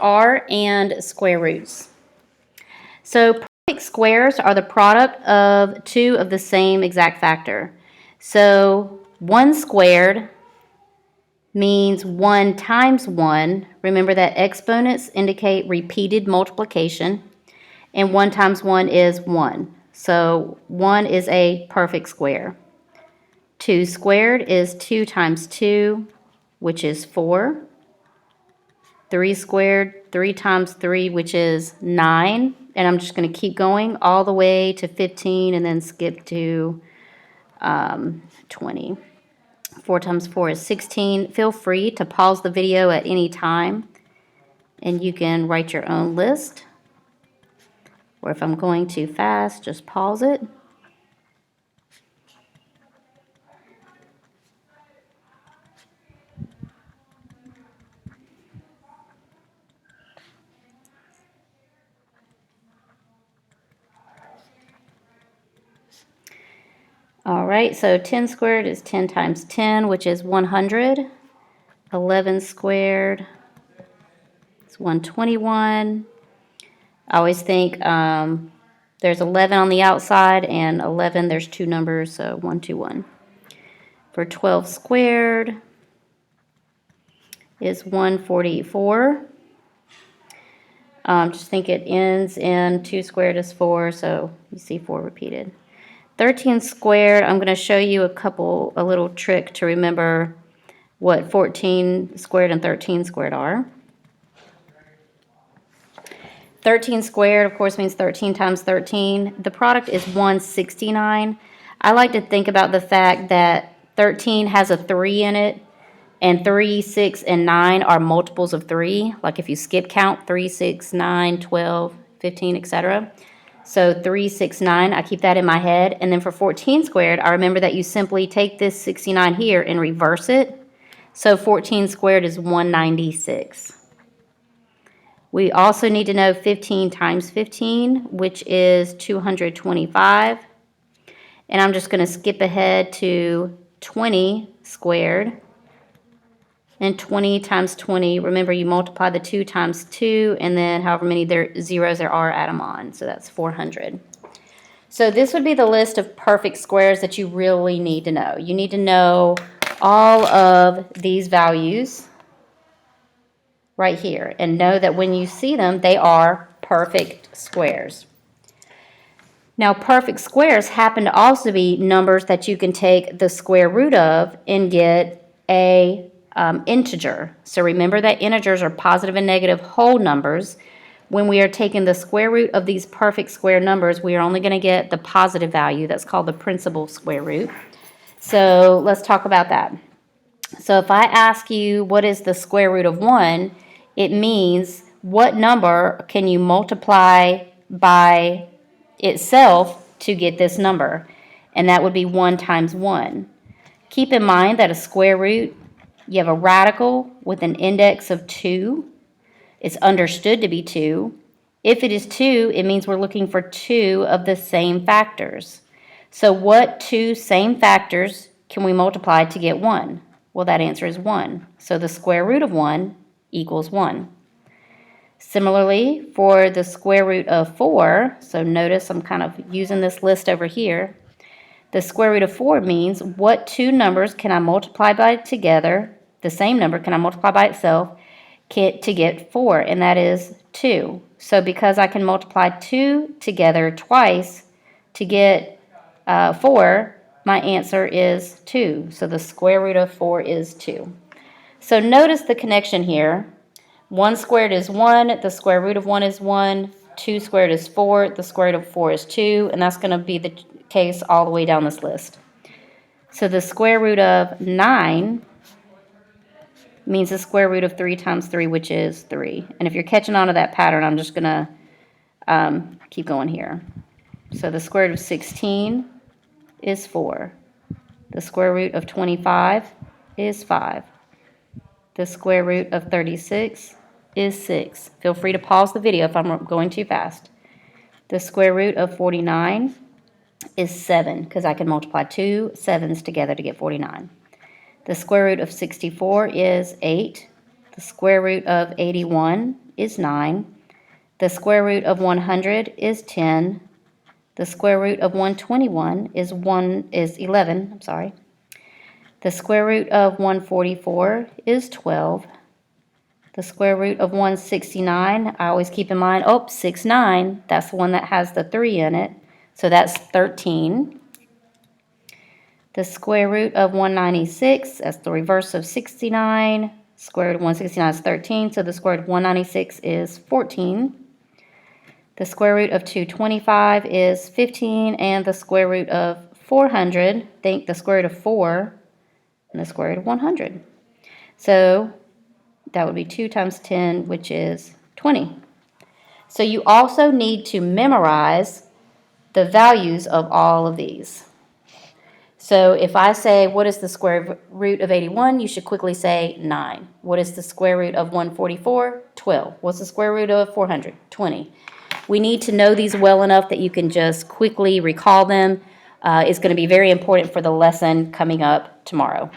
are and square roots. So perfect squares are the product of two of the same exact factor. So 1 squared means 1 times 1. Remember that exponents indicate repeated multiplication, and 1 times 1 is 1. So 1 is a perfect square. 2 squared is 2 times 2, which is 4. 3 squared, 3 times 3, which is 9. And I'm just going to keep going all the way to 15 and then skip to 20. 4 times 4 is 16. Feel free to pause the video at any time, and you can write your own list. Or if I'm going too fast, just pause it. All right, so 10 squared is 10 times 10, which is 100. 11 squared is 121. I always think there's 11 on the outside, and 11, there's two numbers, so 121. For 12 squared is 144. Just think it ends in 2 squared is 4, so you see 4 repeated. 13 squared, I'm going to show you a little trick to remember what 14 squared and 13 squared are. 13 squared, of course, means 13 times 13. The product is 169. I like to think about the fact that 13 has a 3 in it, and 3, 6, and 9 are multiples of 3. Like if you skip count, 3, 6, 9, 12, 15, etc. So 3, 6, 9, I keep that in my head. And then for 14 squared, I remember that you simply take this 69 here and reverse it. So 14 squared is 196. We also need to know 15 times 15, which is 225. And I'm just going to skip ahead to 20 squared. And 20 times 20, remember you multiply the 2 times 2, and then however many zeros there are, add them on. So that's 400. So this would be the list of perfect squares that you really need to know. You need to know all of these values right here, and know that when you see them, they are perfect squares. Now, perfect squares happen to also be numbers that you can take the square root of and get a integer. So remember that integers are positive and negative whole numbers. When we are taking the square root of these perfect square numbers, we are only going to get the positive value. That's called the principal square root. So let's talk about that. So if I ask you what is the square root of 1, it means what number can you multiply by itself to get this number, and that would be 1 times 1. Keep in mind that a square root, you have a radical with an index of 2. It's understood to be 2. If it is 2, it means we're looking for 2 of the same factors. So what 2 same factors can we multiply to get 1? Well, that answer is 1. So the square root of 1 equals 1. Similarly, for the square root of 4, so notice I'm kind of using this list over here. The square root of 4 means what 2 numbers can I multiply by together, the same number can I multiply by itself to get 4, and that is 2. So because I can multiply 2 together twice to get 4, my answer is 2. So the square root of 4 is 2. So notice the connection here. 1 squared is 1, the square root of 1 is 1, 2 squared is 4, the square root of 4 is 2, and that's going to be the case all the way down this list. So the square root of 9 means the square root of 3 times 3, which is 3. And if you're catching on to that pattern, I'm just going to keep going here. So the square root of 16 is 4. The square root of 25 is 5. The square root of 36 is 6. Feel free to pause the video if I'm going too fast. The square root of 49 is 7, because I can multiply 2 7s together to get 49. The square root of 64 is 8. The square root of 81 is 9. The square root of 100 is 10. The square root of 121 is 11, I'm sorry. The square root of 144 is 12. The square root of 169, I always keep in mind, 69, that's the one that has the 3 in it, so that's 13. The square root of 196, that's the reverse of 69. Square root of 169 is 13, so the square root of 196 is 14. The square root of 225 is 15, and the square root of 400, think the square root of 4, and the square root of 100. So that would be 2 times 10, which is 20. So you also need to memorize the values of all of these. So if I say, what is the square root of 81? You should quickly say 9. What is the square root of 144? 12. What's the square root of 400? 20. We need to know these well enough that you can just quickly recall them. It's going to be very important for the lesson coming up tomorrow.